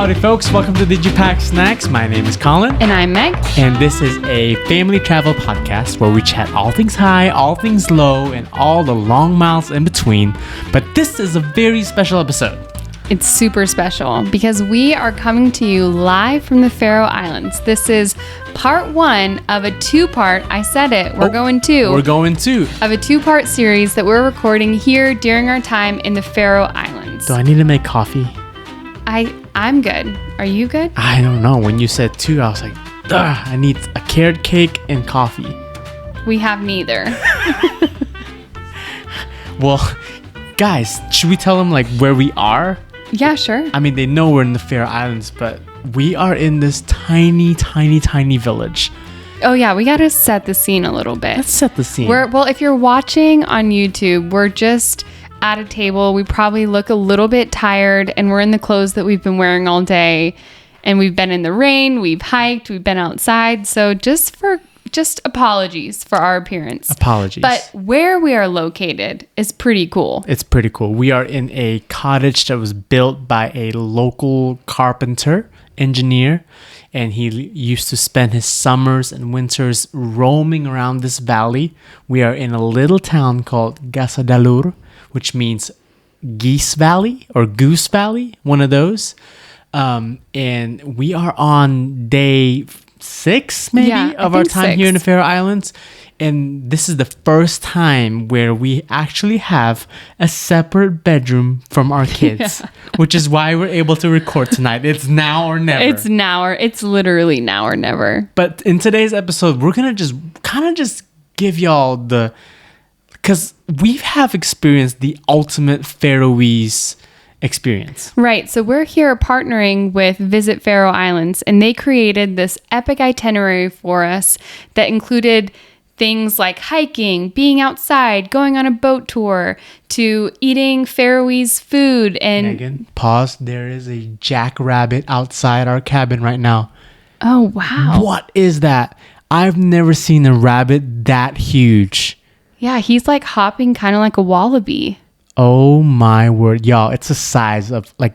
Howdy folks, welcome to Did You Pack Snacks? My name is Colin. And I'm Meg. And this is a family travel podcast where we chat all things high, all things low, and all the long miles in between. But this is a very special episode. It's super special because we are coming to you live from the Faroe Islands. This is part one of a two-part, I said it, we're going two. We're going two. Of a two-part series that we're recording here during our time in the Faroe Islands. Do I need to make coffee? I'm good. Are you good? I don't know. When you said two, I was like, I need a carrot cake and coffee. We have neither. Well, guys, should we tell them like where we are? Yeah, sure. I mean, they know we're in the Faroe Islands, but we are in this tiny village. Oh yeah, we gotta set the scene a little bit. Let's set the scene. Well, if you're watching on YouTube, we're just at a table. We probably look a little bit tired and we're in the clothes that we've been wearing all day, and we've been in the rain, we've hiked, we've been outside. So just apologies for our appearance. Apologies. But where we are located is pretty cool. It's pretty cool. We are in a cottage that was built by a local carpenter, engineer, and he used to spend his summers and winters roaming around this valley. We are in a little town called Gasadalur, which means Geese Valley or Goose Valley, one of those. And we are on day 6 maybe of our time here in the Faroe Islands. And this is the first time where we actually have a separate bedroom from our kids, which is why we're able to record tonight. It's now or never. It's literally now or never. But in today's episode, we're going to just give y'all because we have experienced the ultimate Faroese experience. Right. So we're here partnering with Visit Faroe Islands, and they created this epic itinerary for us that included things like hiking, being outside, going on a boat tour, to eating Faroese food. And Megan, pause. There is a jackrabbit outside our cabin right now. Oh, wow. What is that? I've never seen a rabbit that huge. Yeah, he's like hopping kind of like a wallaby. Oh my word. Y'all, it's the size of like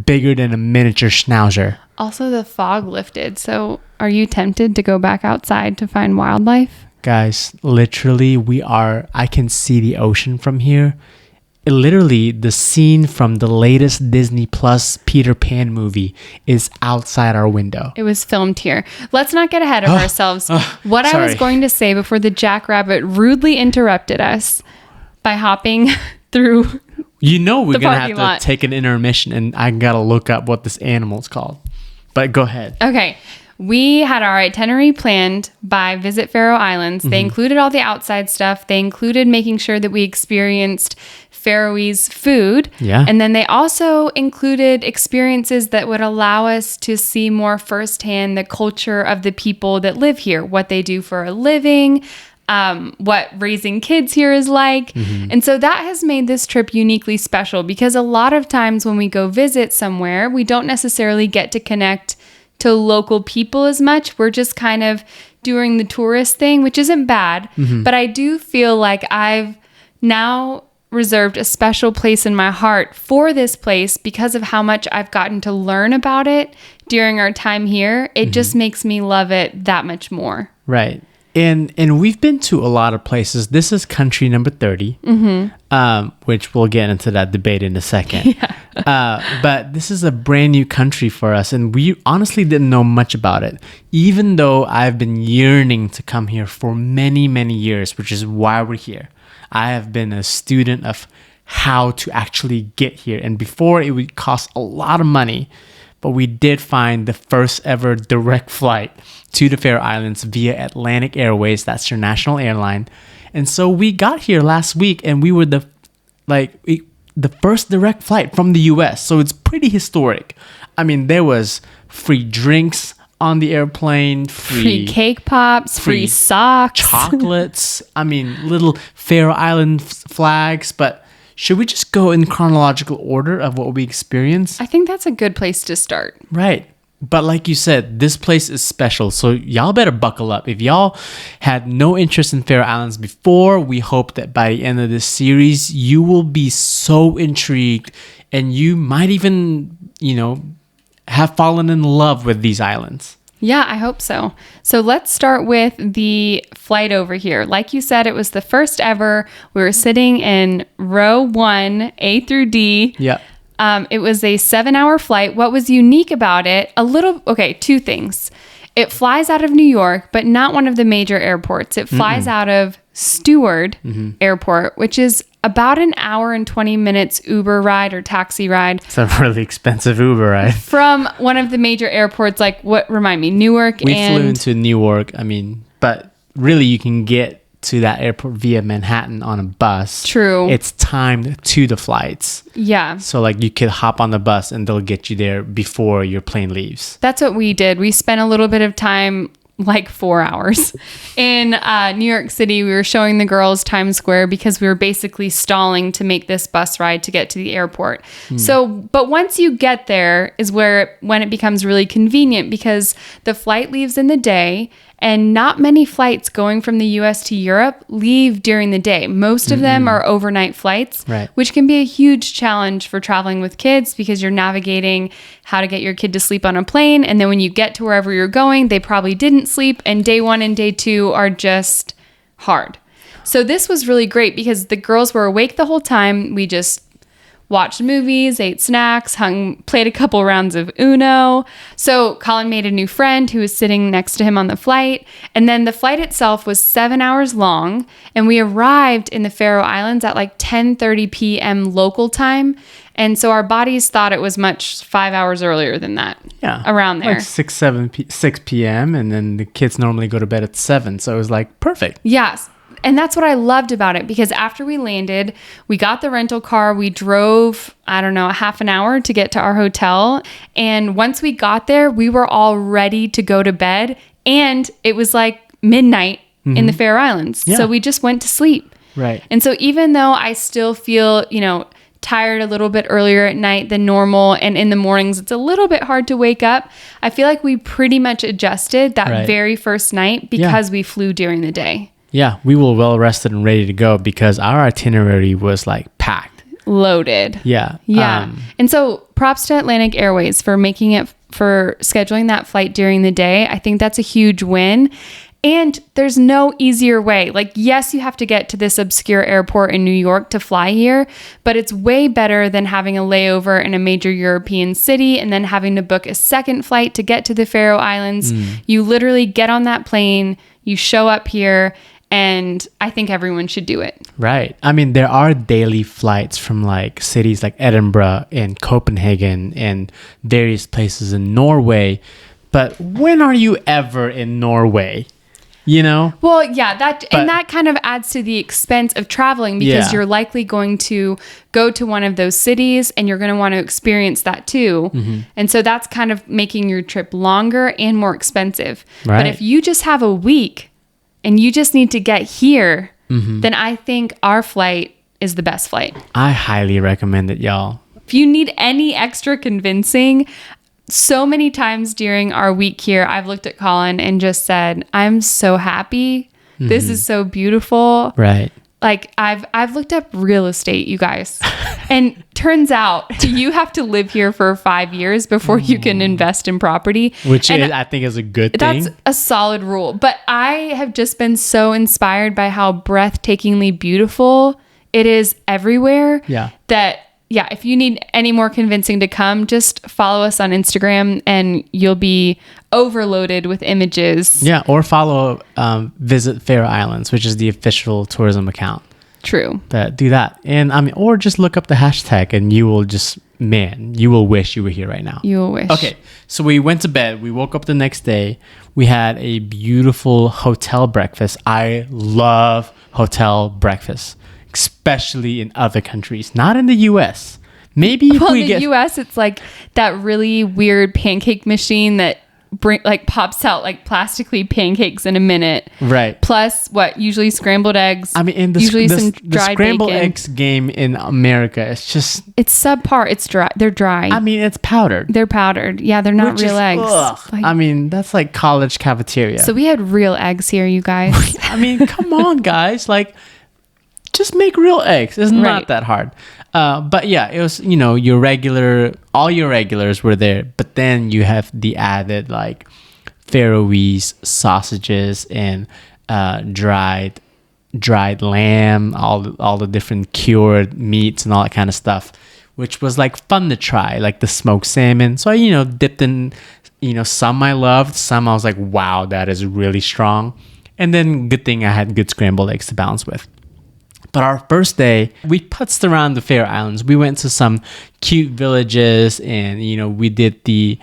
bigger than a miniature schnauzer. Also, the fog lifted. So are you tempted to go back outside to find wildlife? Guys, literally I can see the ocean from here. Literally, the scene from the latest Disney Plus Peter Pan movie is outside our window. It was filmed here. Let's not get ahead of ourselves. What I was going to say before the jackrabbit rudely interrupted us by hopping through we're going to have lot. to take an intermission, and I got to look up what this animal's called. But go ahead. Okay. We had our itinerary planned by Visit Faroe Islands. They included all the outside stuff. They included making sure that we experienced Faroese food. Yeah. And then they also included experiences that would allow us to see more firsthand the culture of the people that live here, what they do for a living, what raising kids here is like. Mm-hmm. And so that has made this trip uniquely special because a lot of times when we go visit somewhere, we don't necessarily get to connect to local people as much. We're just kind of doing the tourist thing, which isn't bad. Mm-hmm. But I do feel like I've now reserved a special place in my heart for this place because of how much I've gotten to learn about it during our time here. It just makes me love it that much more. Right. And we've been to a lot of places. This is country number 30, which we'll get into that debate in a second. Yeah. But this is a brand new country for us, and we honestly didn't know much about it, even though I've been yearning to come here for many, many years, which is why we're here. I have been a student of how to actually get here, and before it would cost a lot of money, but we did find the first ever direct flight to the Faroe Islands via Atlantic Airways. That's their national airline. And so we got here last week, and we were the first direct flight from the US. So it's pretty historic. I mean, there was free drinks on the airplane, free cake pops, free socks, chocolates. I mean, little Faroe Island flags. But should we just go in chronological order of what we experienced? I think that's a good place to start. Right. But like you said, this place is special, so y'all better buckle up. If y'all had no interest in Faroe Islands before, we hope that by the end of this series, you will be so intrigued, and you might even, have fallen in love with these islands. Yeah, I hope so. So let's start with the flight over here. Like you said, it was the first ever. We were sitting in row 1, A through D. Yeah. It was a 7-hour flight. What was unique about it? Two things. It flies out of New York, but not one of the major airports. It flies out of Stewart Airport, which is about an hour and 20 minutes Uber ride or taxi ride. It's a really expensive Uber ride. From one of the major airports, like remind me, Newark. We flew into Newark. But really you can get to that airport via Manhattan on a bus. True. It's timed to the flights. Yeah. So like you could hop on the bus and they'll get you there before your plane leaves. That's what we did. We spent a little bit of time, like 4 hours in New York City. We were showing the girls Times Square because we were basically stalling to make this bus ride to get to the airport. So, but once you get there is when it becomes really convenient, because the flight leaves in the day and not many flights going from the US to Europe leave during the day. Most of them are overnight flights, right, which can be a huge challenge for traveling with kids because you're navigating how to get your kid to sleep on a plane. And then when you get to wherever you're going, they probably didn't sleep. And day 1 and day 2 are just hard. So this was really great because the girls were awake the whole time. We just watched movies, ate snacks, played a couple rounds of Uno. So Colin made a new friend who was sitting next to him on the flight. And then the flight itself was 7 hours long. And we arrived in the Faroe Islands at like 10:30 p.m. local time. And so our bodies thought it was 5 hours earlier than that. Yeah. Around there. Like 6 p.m. And then the kids normally go to bed at 7. So it was like perfect. Yes. And that's what I loved about it, because after we landed, we got the rental car. We drove, a half an hour to get to our hotel. And once we got there, we were all ready to go to bed. And it was like midnight in the Faroe Islands. Yeah. So we just went to sleep. Right. And so even though I still feel, tired a little bit earlier at night than normal, and in the mornings it's a little bit hard to wake up, I feel like we pretty much adjusted that very first night because we flew during the day. Yeah, we were well rested and ready to go because our itinerary was like packed. Loaded. Yeah. Yeah. And so props to Atlantic Airways for scheduling that flight during the day. I think that's a huge win. And there's no easier way. Like, yes, you have to get to this obscure airport in New York to fly here, but it's way better than having a layover in a major European city and then having to book a second flight to get to the Faroe Islands. You literally get on that plane, you show up here, and I think everyone should do it. Right. There are daily flights from like cities like Edinburgh and Copenhagen and various places in Norway. But when are you ever in Norway? Well, yeah, that kind of adds to the expense of traveling, because you're likely going to go to one of those cities and you're going to want to experience that too. And so that's kind of making your trip longer and more expensive. Right. But if you just have a week and you just need to get here, then I think our flight is the best flight. I highly recommend it, y'all. If you need any extra convincing, so many times during our week here, I've looked at Colin and just said, I'm so happy. This is so beautiful. Right. Like I've looked up real estate, you guys. And turns out you have to live here for 5 years before you can invest in property. Which I think is a good thing. That's a solid rule. But I have just been so inspired by how breathtakingly beautiful it is everywhere. Yeah. Yeah, if you need any more convincing to come, just follow us on Instagram and you'll be overloaded with images. Yeah, or follow Visit Faroe Islands, which is the official tourism account. True. Do that. And or just look up the hashtag and you will wish you were here right now. You will wish. Okay, so we went to bed. We woke up the next day. We had a beautiful hotel breakfast. I love hotel breakfast, especially in other countries, not in the US. Maybe if we get... in the US, it's like that really weird pancake machine that pops out like plastically pancakes in a minute. Right. Plus usually scrambled eggs. Usually some dry the scrambled bacon. eggs game in America, it's subpar. It's dry. They're dry. It's powdered. They're powdered. Yeah, they're not real eggs. That's like college cafeteria. So we had real eggs here, you guys. Come on, guys. just make real eggs. It's not Right. that hard. But yeah, it was, all your regulars were there, but then you have the added like Faroese sausages and dried lamb, all the different cured meats and all that kind of stuff, which was like fun to try, like the smoked salmon. So I, dipped in, some I loved, some I was like, wow, that is really strong. And then good thing I had good scrambled eggs to balance with. But our first day, we putzed around the Faroe Islands. We went to some cute villages and, we did the,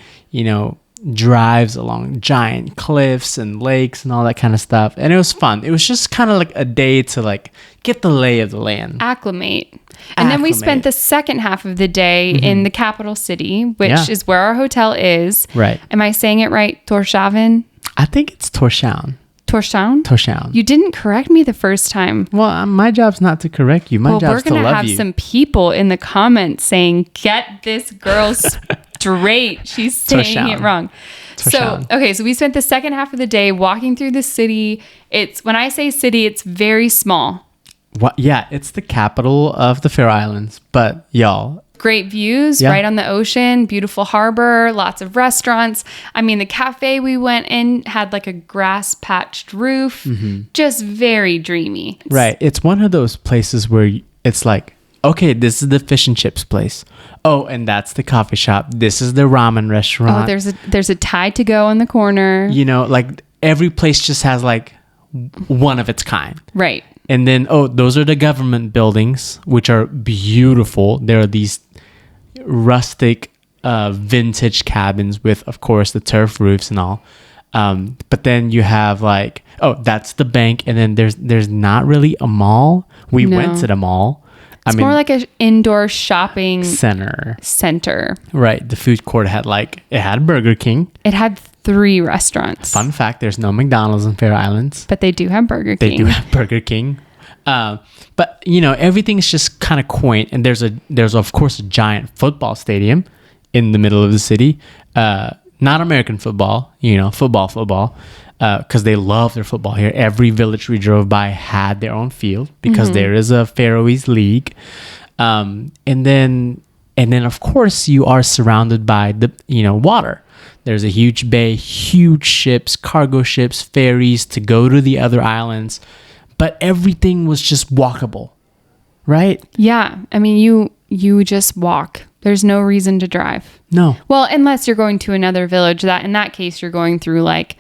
drives along giant cliffs and lakes and all that kind of stuff. And it was fun. It was just kind of like a day to like get the lay of the land. Acclimate. And then we spent the second half of the day in the capital city, which is where our hotel is. Right. Am I saying it right? Torshavn? I think it's Torshavn. Torshavn? Torshavn. You didn't correct me the first time. Well, my job's not to correct you. My job's to love you. We're going to have some people in the comments saying, get this girl straight. She's saying it wrong. Torshavn. So we spent the second half of the day walking through the city. When I say city, it's very small. Yeah, it's the capital of the Faroe Islands. But y'all, great views right on the ocean, beautiful harbor, lots of restaurants. I mean, the cafe we went in had like a grass patched roof, just very dreamy. Right. It's one of those places where it's like, okay, this is the fish and chips place. Oh, and that's the coffee shop. This is the ramen restaurant. Oh, there's a Thai to go in the corner. Like every place just has like one of its kind. Right. And then, those are the government buildings, which are beautiful. There are these rustic vintage cabins with, of course, the turf roofs and all. But then you have like, that's the bank. And then there's not really a mall. We went to the mall. It's more like an indoor shopping center. Right. The food court had Burger King. It had 3 restaurants. Fun fact, there's no McDonald's in Faroe Islands. But they do have Burger King. They do have Burger King. But everything's just kind of quaint. And there's of course a giant football stadium in the middle of the city. Not American football, football. Because they love their football here. Every village we drove by had their own field because there is a Faroese league. And then of course you are surrounded by the, water. There's a huge bay, huge ships, cargo ships, ferries to go to the other islands. But everything was just walkable, right? Yeah. I mean, you just walk. There's no reason to drive. No. Well, unless you're going to another village. In that case, you're going through like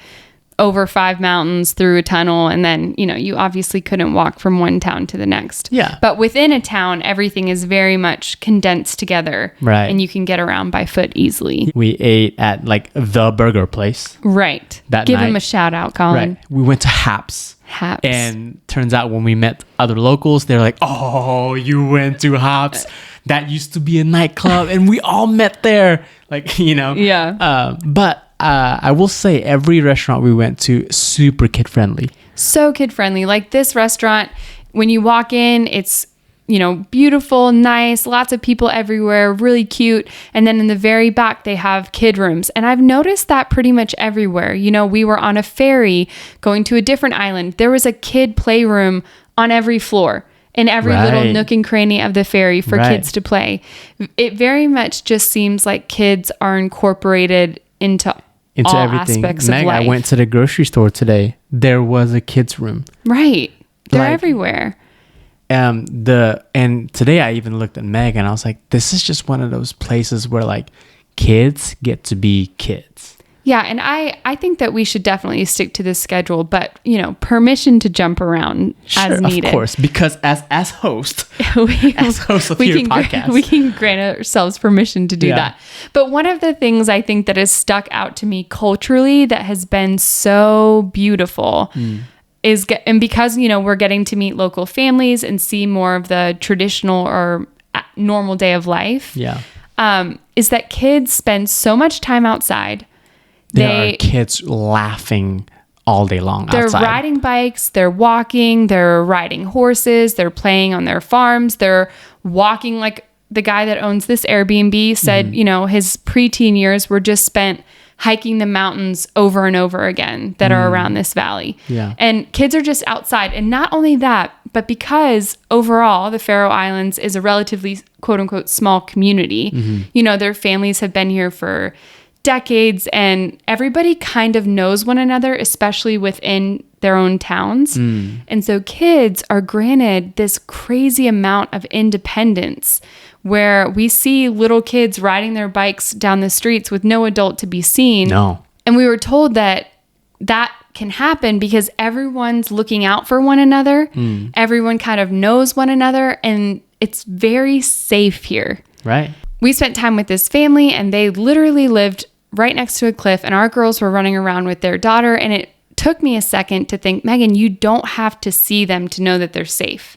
over 5 mountains through a tunnel. And then, you obviously couldn't walk from one town to the next. Yeah. But within a town, everything is very much condensed together. Right. And you can get around by foot easily. We ate at like the burger place. Right. Give him a shout out, Colin. Right. We went to Haps. And turns out when we met other locals, they're like, oh, you went to Haps. That used to be a nightclub. And we all met there. Like, Yeah. But I will say every restaurant we went to, super kid friendly. So kid friendly. Like this restaurant, when you walk in, it's, beautiful, nice, lots of people everywhere, really cute. And then in the very back, they have kid rooms. And I've noticed that pretty much everywhere. We were on a ferry going to a different island. There was a kid playroom on every floor. In every little nook and cranny of the ferry for kids to play. It very much just seems like kids are incorporated into all everything. Aspects Meg, of life. I went to the grocery store today. There was a kids room. Right. They're everywhere. And today I even looked at Meg and I was like, this is just one of those places where like kids get to be kids. Yeah, and I think that we should definitely stick to this schedule, but permission to jump around as needed. Of course, because as host, as host of your podcast, we can grant ourselves permission to do that. But one of the things I think that has stuck out to me culturally that has been so beautiful is, and because we're getting to meet local families and see more of the traditional or normal day of life. Yeah, is that kids spend so much time outside. There are kids laughing all day long they're outside. They're riding bikes, they're walking, they're riding horses, they're playing on their farms, they're walking. Like the guy that owns this Airbnb said, his preteen years were just spent hiking the mountains over and over again that are around this valley. Yeah. And kids are just outside. And not only that, but because overall the Faroe Islands is a relatively quote unquote small community, you know, their families have been here for decades and everybody kind of knows one another, especially within their own towns. And so kids are granted this crazy amount of independence where we see little kids riding their bikes down the streets with no adult to be seen. No. And we were told that that can happen because everyone's looking out for one another. Everyone kind of knows one another and it's very safe here. Right. We spent time with this family and they literally lived right next to a cliff and our girls were running around with their daughter. And it took me a second to think, Megan, you don't have to see them to know that they're safe.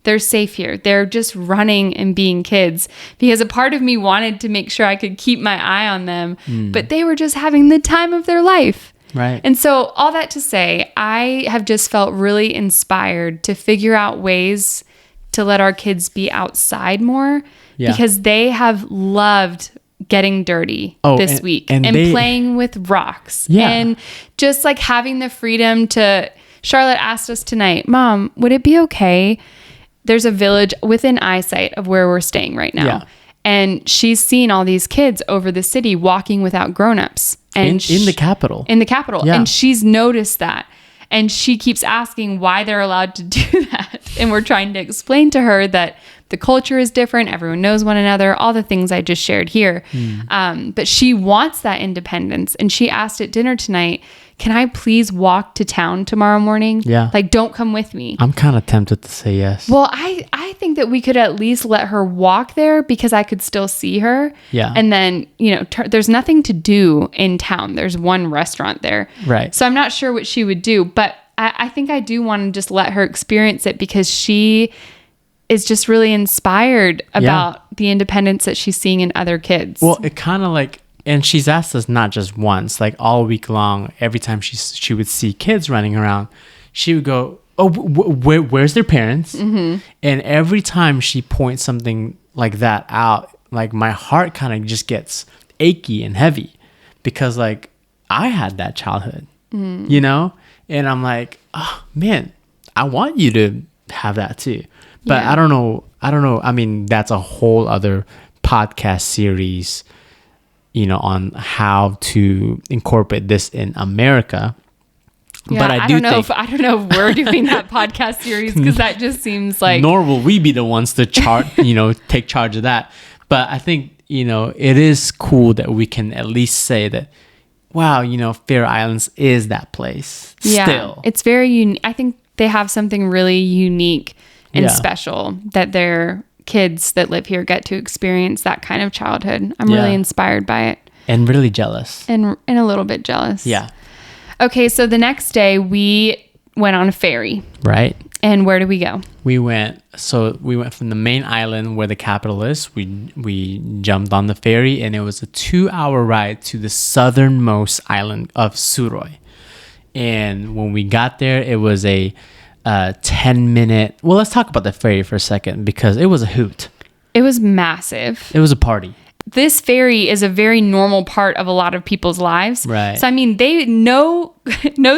They're safe here. They're just running and being kids because a part of me wanted to make sure I could keep my eye on them, but they were just having the time of their life. Right. And so all that to say, I have just felt really inspired to figure out ways to let our kids be outside more because they have loved getting dirty this week and playing with rocks and just like having the freedom to. Charlotte asked us tonight, Mom, would it be okay? There's a village within eyesight of where we're staying right now. Yeah. And she's seen all these kids over the city walking without grown-ups. And in the capital. In the capital. Yeah. And she's noticed that. And she keeps asking why they're allowed to do that. And we're trying to explain to her that the culture is different. Everyone knows one another. All the things I just shared here. But she wants that independence. And she asked at dinner tonight, can I please walk to town tomorrow morning? Yeah. Like, don't come with me. I'm kind of tempted to say yes. Well, I think that we could at least let her walk there because I could still see her. Yeah. And then, you know, there's nothing to do in town. There's one restaurant there. Right. So I'm not sure what she would do, but I think I do want to just let her experience it because she is just really inspired about the independence that she's seeing in other kids. Well, it kind of like, and she's asked us not just once, like all week long, every time she would see kids running around, she would go, oh, where's their parents? And every time she points something like that out, like my heart kind of just gets achy and heavy because like I had that childhood, you know? And I'm like, oh man, I want you to have that too. But I don't know. I mean, that's a whole other podcast series, you know, on how to incorporate this in America. Yeah, but I don't know if we're doing that podcast series because that just seems like. Nor will we be the ones to take charge of that. But I think, you know, it is cool that we can at least say that, wow, you know, Faroe Islands is that place. Yeah, still. It's very unique. I think they have something really unique and special that their kids that live here get to experience that kind of childhood. I'm really inspired by it. And really jealous. And a little bit jealous. Yeah. Okay, so the next day we went on a ferry. Right. And where did we go? We went from the main island where the capital is. We jumped on the ferry and it was a 2-hour ride to the southernmost island of Suðuroy. And when we got there, it was a 10-minute. Well, let's talk about the ferry for a second because it was a hoot. It was massive. It was a party. This ferry is a very normal part of a lot of people's lives. Right. So, I mean, they no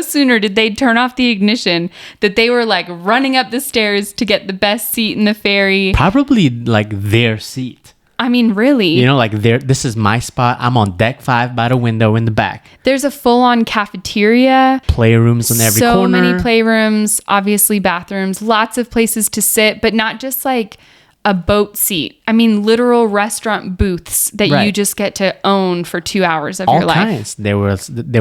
sooner did they turn off the ignition that they were like running up the stairs to get the best seat in the ferry. Probably like their seat. I mean, really. You know, like this is my spot. I'm on deck 5 by the window in the back. There's a full-on cafeteria. Playrooms in every corner. So many playrooms, obviously bathrooms, lots of places to sit, but not just like a boat seat. I mean, literal restaurant booths that you just get to own for 2 hours of your life. All kinds. There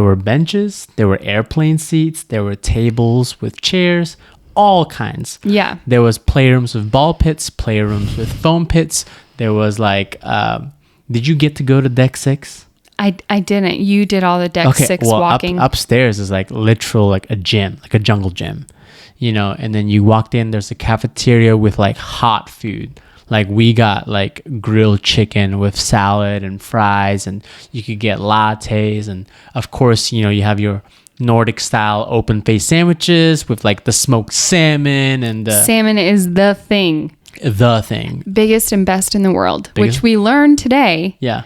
were benches, there were airplane seats, there were tables with chairs, all kinds. Yeah. There was playrooms with ball pits, playrooms with foam pits. There was like, did you get to go to deck 6? I didn't. You did all the deck 6 walking. Upstairs is like literal, like a gym, like a jungle gym, you know, and then you walked in, there's a cafeteria with like hot food. Like we got like grilled chicken with salad and fries, and you could get lattes. And of course, you know, you have your Nordic style open face sandwiches with like the smoked salmon and salmon is the thing. The thing. Biggest and best in the world, which we learned today. Yeah.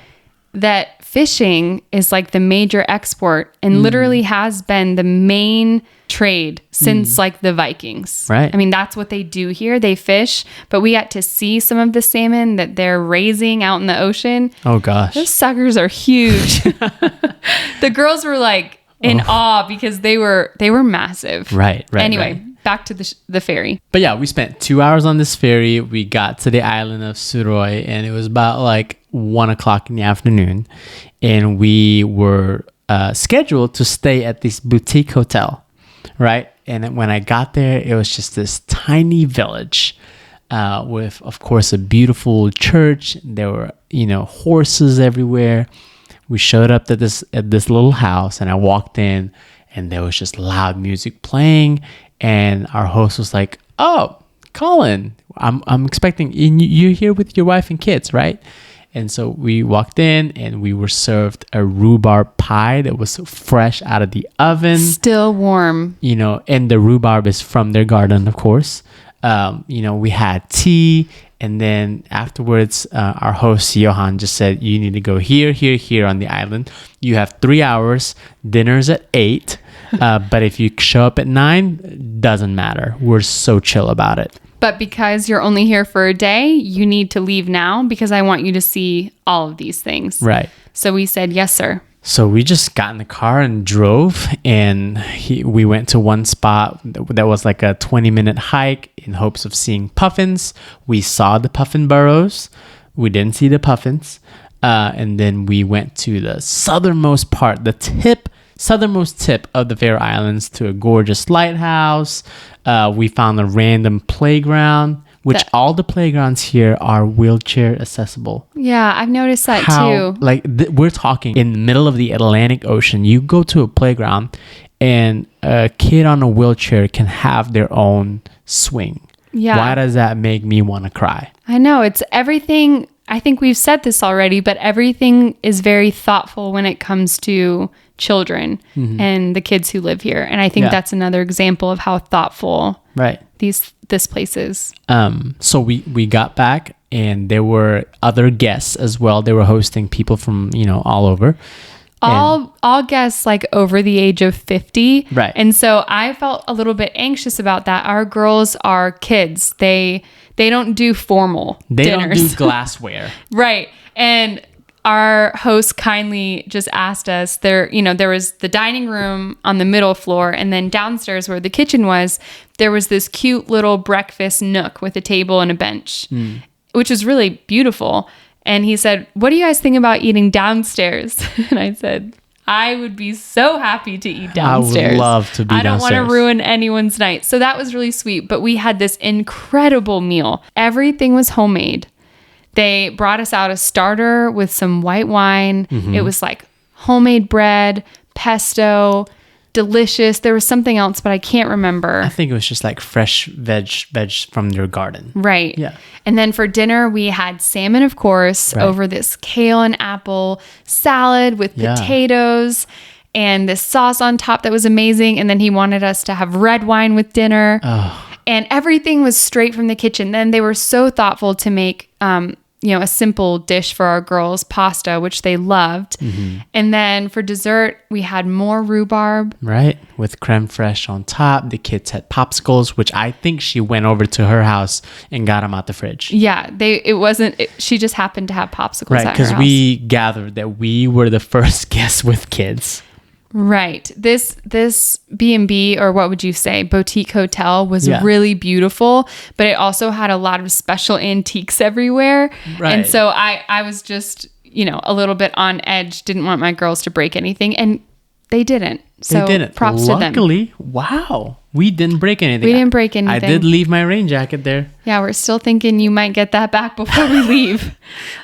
that fishing is like the major export and literally has been the main trade since like the Vikings. Right. I mean, that's what they do here. They fish, but we got to see some of the salmon that they're raising out in the ocean. Oh gosh. Those suckers are huge. The girls were like in awe because they were massive. Right. Anyway, back to the ferry. But yeah, we spent 2 hours on this ferry. We got to the island of Suðuroy, and it was about like 1:00 in the afternoon, and we were scheduled to stay at this boutique hotel, right? And then when I got there, it was just this tiny village with, of course, a beautiful church. There were, horses everywhere. We showed up at this little house, and I walked in, and there was just loud music playing. And our host was like, "Oh, Colin, I'm expecting you're here with your wife and kids, right?" And so we walked in, and we were served a rhubarb pie that was fresh out of the oven, still warm. And the rhubarb is from their garden, of course. We had tea, and then afterwards, our host Johan just said, "You need to go here on the island. You have 3 hours. Dinner's at 8." But if you show up at 9, doesn't matter. We're so chill about it. But because you're only here for a day, you need to leave now because I want you to see all of these things. Right. So we said, yes, sir. So we just got in the car and drove, and we went to one spot that was like a 20-minute hike in hopes of seeing puffins. We saw the puffin burrows. We didn't see the puffins. And then we went to the southernmost part, southernmost tip of the Faroe Islands, to a gorgeous lighthouse. We found a random playground, which all the playgrounds here are wheelchair accessible. Yeah, I've noticed that too. Like we're talking in the middle of the Atlantic Ocean. You go to a playground and a kid on a wheelchair can have their own swing. Yeah. Why does that make me want to cry? I know, it's everything. I think we've said this already, but everything is very thoughtful when it comes to children and the kids who live here. And I think that's another example of how thoughtful this place is. So we got back, and there were other guests as well. They were hosting people from, all over. All guests like over the age of 50. Right. And so I felt a little bit anxious about that. Our girls are kids. They don't do formal dinners. They don't do glassware. Right. And our host kindly just asked us there was the dining room on the middle floor, and then downstairs where the kitchen was, there was this cute little breakfast nook with a table and a bench, which was really beautiful. And he said, "What do you guys think about eating downstairs?" And I said, "I would be so happy to eat downstairs. I would love to be downstairs. I don't want to ruin anyone's night." So that was really sweet. But we had this incredible meal. Everything was homemade. They brought us out a starter with some white wine. It was like homemade bread, pesto, delicious. There was something else, but I can't remember. I think it was just like fresh veg from their garden. Right. Yeah. And then for dinner, we had salmon, of course, over this kale and apple salad with potatoes and this sauce on top that was amazing. And then he wanted us to have red wine with dinner. Oh. And everything was straight from the kitchen. Then they were so thoughtful to make, a simple dish for our girls, pasta, which they loved. And then for dessert, we had more rhubarb. Right. With creme fraiche on top. The kids had popsicles, which I think she went over to her house and got them out the fridge. Yeah. She just happened to have popsicles at her house. Right. Because we gathered that we were the first guests with kids. Right. This B&B, or what would you say, boutique hotel, was really beautiful, but it also had a lot of special antiques everywhere. Right. And so I was just, a little bit on edge, didn't want my girls to break anything, and they didn't. So props to them. Luckily, wow, we didn't break anything. We didn't break anything. I did leave my rain jacket there. Yeah, we're still thinking you might get that back before we leave.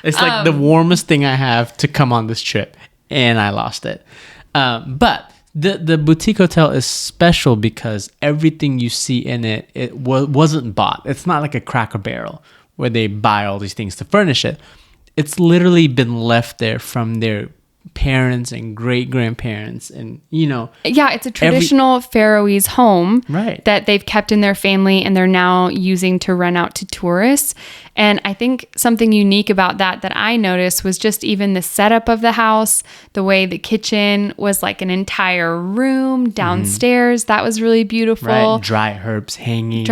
It's like the warmest thing I have to come on this trip, and I lost it. But the boutique hotel is special because everything you see in it wasn't bought. It's not like a Cracker Barrel where they buy all these things to furnish it. It's literally been left there from their parents and great grandparents, and yeah, it's a traditional Faroese home right. that they've kept in their family and they're now using to rent out to tourists. And I think something unique about that I noticed was just even the setup of the house, the way the kitchen was like an entire room downstairs. That was really beautiful. Right. Dry herbs hanging.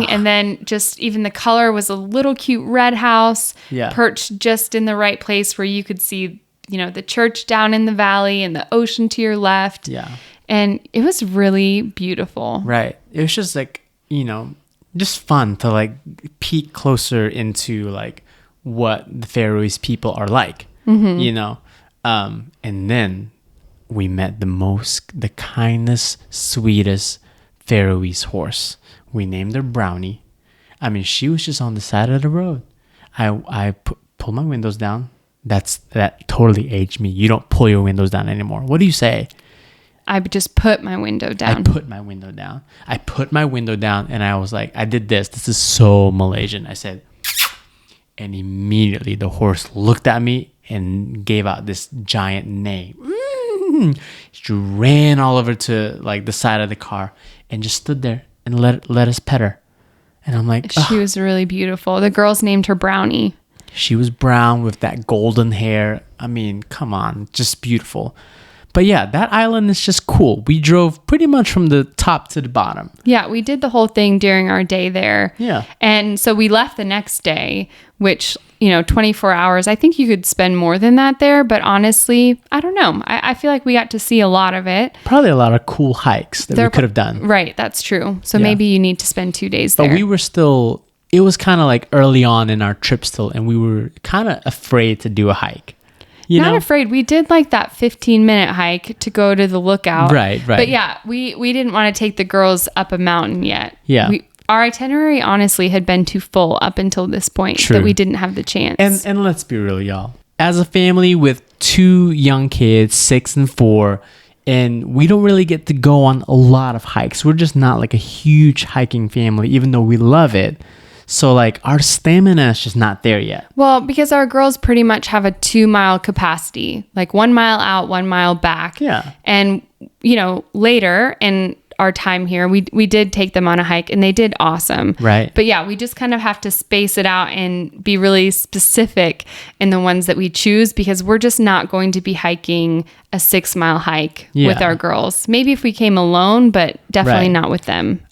And then just even the color was a little cute red house perched just in the right place where you could see, the church down in the valley and the ocean to your left. Yeah. And it was really beautiful. Right. It was just like, just fun to like peek closer into like what the Faroese people are like, and then we met the kindest, sweetest Faroese horse. We named her Brownie. I mean, she was just on the side of the road. I pulled my windows down. That totally aged me. You don't pull your windows down anymore. What do you say? I just put my window down. I put my window down and I was like, I did this. This is so Malaysian. I said, and immediately the horse looked at me and gave out this giant neigh. She ran all over to like the side of the car and just stood there and let us pet her. And I'm like, she was really beautiful. The girls named her Brownie. She was brown with that golden hair. I mean, come on, just beautiful. But yeah, that island is just cool. We drove pretty much from the top to the bottom. Yeah, we did the whole thing during our day there. Yeah. And so we left the next day, which, 24 hours. I think you could spend more than that there. But honestly, I don't know. I feel like we got to see a lot of it. Probably a lot of cool hikes that we could have done. Right, that's true. So maybe you need to spend 2 days there. But we were still, it was kind of like early on in our trip still. And we were kind of afraid to do a hike. Not afraid. We did like that 15-minute hike to go to the lookout. Right. But yeah, we didn't want to take the girls up a mountain yet. Yeah. Our itinerary honestly had been too full up until this point that we didn't have the chance. And let's be real, y'all. As a family with 2 young kids, 6 and 4, and we don't really get to go on a lot of hikes. We're just not like a huge hiking family, even though we love it. So like our stamina is just not there yet. Well, because our girls pretty much have a 2-mile capacity, like 1 mile out, 1 mile back. Yeah. And, later in our time here, we did take them on a hike and they did awesome. Right. But yeah, we just kind of have to space it out and be really specific in the ones that we choose because we're just not going to be hiking a 6-mile hike with our girls. Maybe if we came alone, but definitely not with them.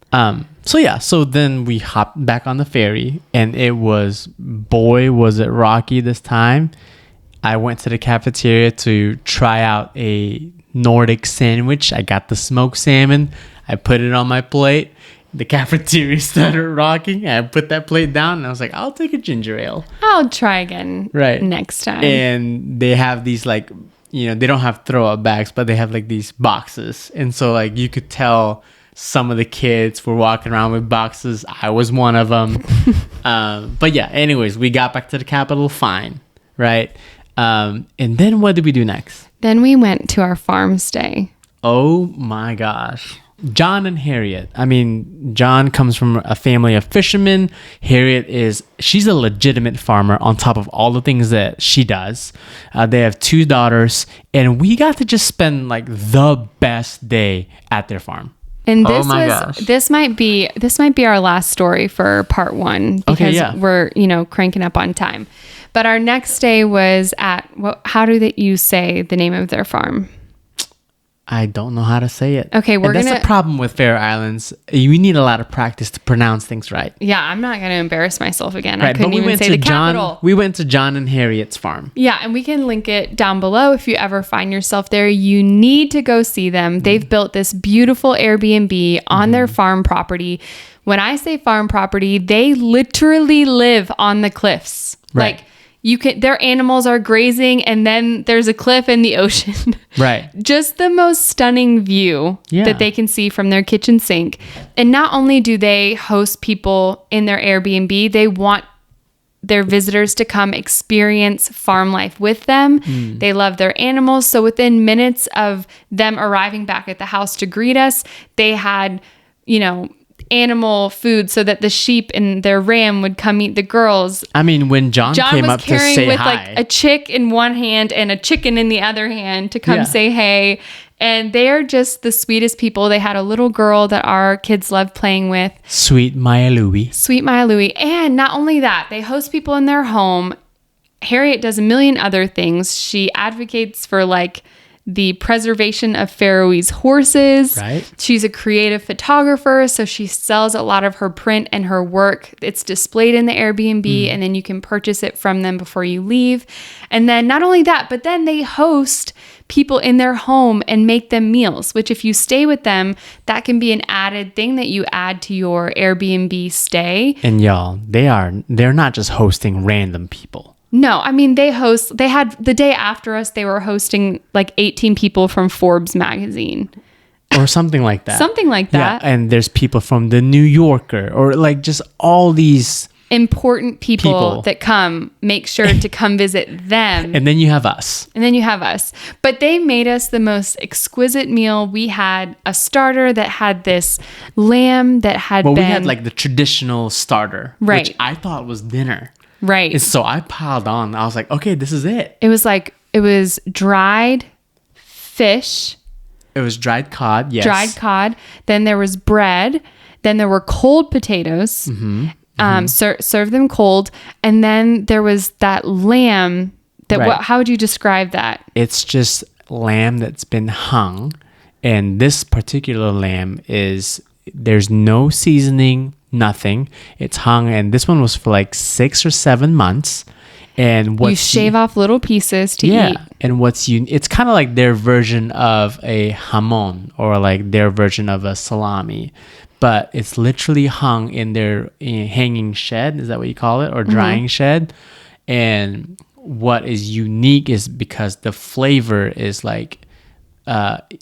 So then we hopped back on the ferry and was it rocky this time. I went to the cafeteria to try out a Nordic sandwich. I got the smoked salmon. I put it on my plate. The cafeteria started rocking. I put that plate down and I was like, I'll take a ginger ale. I'll try again next time. And they have these like, they don't have throw up bags, but they have like these boxes. And so like you could tell some of the kids were walking around with boxes. I was one of them. But yeah, anyways, we got back to the capital fine, right? And then what did we do next? Then we went to our farm stay. Oh my gosh. John and Harriet. I mean, John comes from a family of fishermen. Harriet she's a legitimate farmer on top of all the things that she does. They have 2 daughters and we got to just spend like the best day at their farm. And this might be our last story for part 1 because we're, cranking up on time. But our next day was at, how do you say the name of their farm? I don't know how to say it. Okay, that's the problem with Faroe Islands. You need a lot of practice to pronounce things right. Yeah, I'm not going to embarrass myself again. Right, I couldn't even say the capital. We went to John and Harriet's farm. Yeah, and we can link it down below if you ever find yourself there. You need to go see them. They've built this beautiful Airbnb on their farm property. When I say farm property, they literally live on the cliffs. Right. Like their animals are grazing and then there's a cliff in the ocean. Right. Just the most stunning view that they can see from their kitchen sink. And not only do they host people in their Airbnb, they want their visitors to come experience farm life with them. They love their animals. So within minutes of them arriving back at the house to greet us, they had, animal food so that the sheep and their ram would come eat the girls. I mean, when John came was up to carrying say with hi, like a chick in one hand and a chicken in the other hand to come say hey. And they are just the sweetest people. They had a little girl that our kids loved playing with. Sweet Maya Louie. Sweet Maya Louie. And not only that, they host people in their home. Harriet does a million other things. She advocates for like the preservation of Faroese horses. Right. She's a creative photographer, so she sells a lot of her print and her work. It's displayed in the Airbnb, and then you can purchase it from them before you leave. And then not only that, but then they host people in their home and make them meals, which if you stay with them, that can be an added thing that you add to your Airbnb stay. And y'all, they're not just hosting random people. No, I mean, they had the day after us, they were hosting like 18 people from Forbes magazine. Or something like that. Something like that. Yeah, and there's people from the New Yorker or like just all these important people that come, make sure to come visit them. And then you have us. But they made us the most exquisite meal. We had a starter that had this lamb that had we had like the traditional starter, which I thought was dinner. Right. And so I piled on. I was like, okay, this is it. It was dried fish. It was dried cod, yes. Dried cod. Then there was bread. Then there were cold potatoes. Serve them cold. And then there was that lamb. How would you describe that? It's just lamb that's been hung. And this particular lamb there's no seasoning, nothing. It's hung, and this one was for like 6 or 7 months. And you shave off little pieces to eat. And it's kind of like their version of a hamon or like their version of a salami, but it's literally hung in their hanging shed. Is that what you call it? Or drying shed. And what is unique is because the flavor is like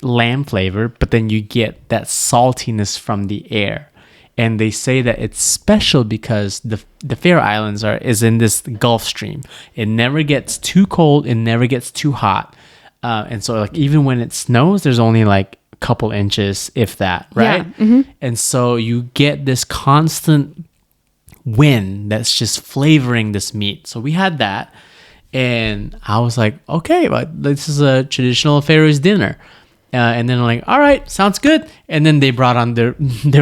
lamb flavor, but then you get that saltiness from the air. And they say that it's special because the Faroe Islands is in this Gulf Stream. It never gets too cold. It never gets too hot. And so like even when it snows, there's only like a couple inches, if that, right? Yeah. And so you get this constant wind that's just flavoring this meat. So we had that. And I was like, okay, but this is a traditional Faroese dinner. And then I'm like, all right, sounds good. And then they brought on the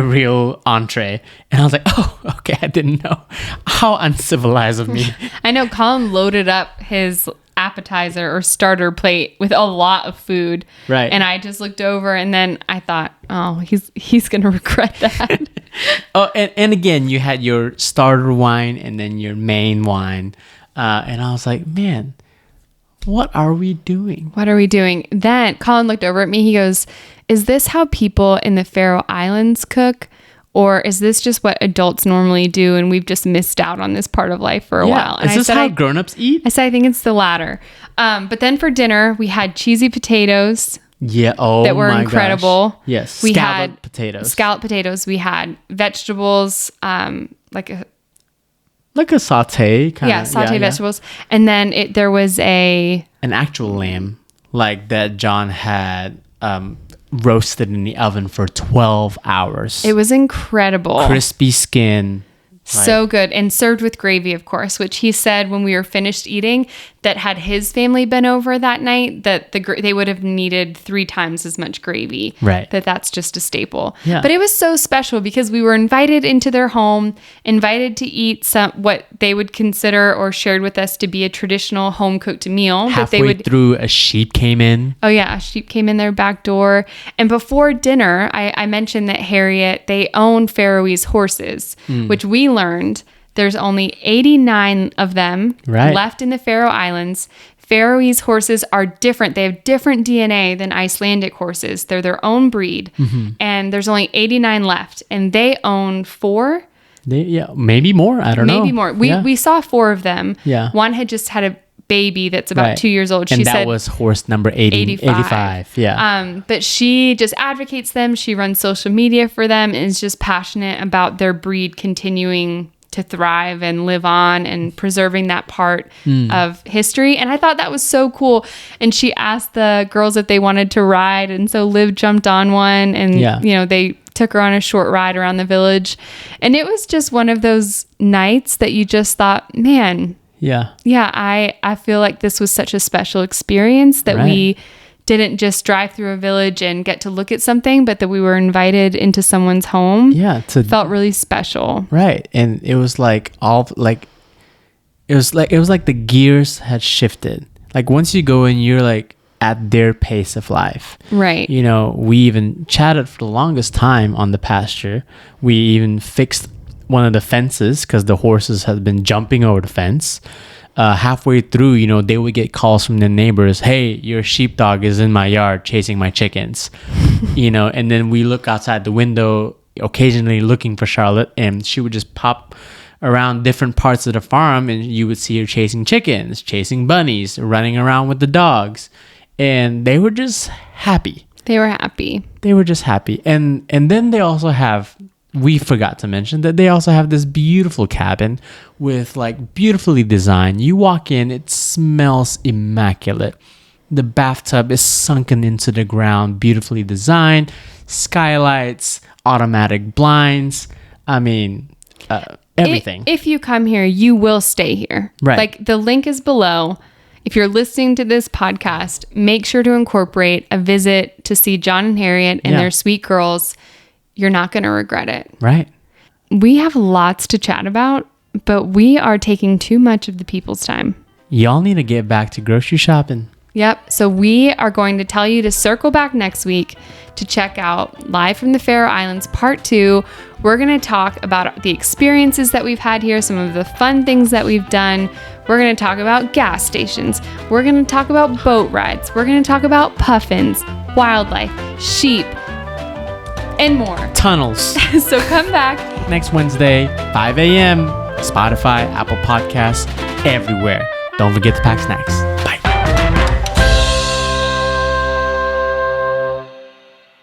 real entree. And I was like, oh, okay, I didn't know. How uncivilized of me. I know Colin loaded up his appetizer or starter plate with a lot of food. Right. And I just looked over and then I thought, oh, he's going to regret that. Oh, and again, you had your starter wine and then your main wine. And I was like, man, what are we doing? Then Colin looked over at me. He goes, is this how people in the Faroe Islands cook? Or is this just what adults normally do and we've just missed out on this part of life for a while? And is this how grown-ups eat? I said, I think it's the latter. But then for dinner, we had cheesy potatoes. Yeah, that were incredible. Gosh. Yes, we scalloped had potatoes. Scalloped potatoes. We had vegetables, like a saute kind of. Saute vegetables. And then there was an actual lamb like that John had roasted in the oven for 12 hours. It was incredible. Crispy skin. So good. And served with gravy, of course, which he said when we were finished eating that had his family been over that night, that they would have needed 3 times as much gravy. Right. That's just a staple. Yeah. But it was so special because we were invited into their home, invited to eat what they would consider or shared with us to be a traditional home cooked meal. Halfway through, a sheep came in. Oh, yeah. A sheep came in their back door. And before dinner, I mentioned that Harriet, they own Faroese horses, which we learned there's only 89 of them left in the Faroe Islands. Faroese horses are different. They have different DNA than Icelandic horses. They're their own breed. And there's only 89 left. And they own 4. Maybe more. I don't know. Maybe more. We saw 4 of them. Yeah. One had just had a baby that's about 2 years old. She said was horse number 85. Yeah. But she just advocates them. She runs social media for them and is just passionate about their breed continuing to thrive and live on and preserving that part of history. And I thought that was so cool. And she asked the girls if they wanted to ride. And so Liv jumped on one and, they took her on a short ride around the village. And it was just one of those nights that you just thought, man, yeah, I feel like this was such a special experience that we didn't just drive through a village and get to look at something, but that we were invited into someone's home. Yeah. It felt really special. Right. And it was like it was like the gears had shifted. Like once you go in, you're like at their pace of life. Right. You know, we even chatted for the longest time on the pasture. We even fixed one of the fences because the horses had been jumping over the fence. Halfway through, you know, they would get calls from the neighbors. Hey, your sheepdog is in my yard chasing my chickens. You know, and then we look outside the window occasionally looking for Charlotte, and she would just pop around different parts of the farm, and you would see her chasing chickens, chasing bunnies, running around with the dogs. And they were just happy. They were happy. They were just happy. And then they also have, we forgot to mention that they also have this beautiful cabin with like beautifully designed. You walk in, it smells immaculate. The bathtub is sunken into the ground, beautifully designed, skylights, automatic blinds. I mean, everything. If you come here, you will stay here. Right. Like the link is below. If you're listening to this podcast, make sure to incorporate a visit to see John and Harriet and their sweet girls. You're not going to regret it. Right. We have lots to chat about, but we are taking too much of the people's time. Y'all need to get back to grocery shopping. Yep. So we are going to tell you to circle back next week to check out Live from the Faroe Islands Part 2. We're going to talk about the experiences that we've had here, some of the fun things that we've done. We're going to talk about gas stations. We're going to talk about boat rides. We're going to talk about puffins, wildlife, sheep, and more. Tunnels. So come back next Wednesday, 5 a.m. Spotify, Apple Podcasts, everywhere. Don't forget to pack snacks.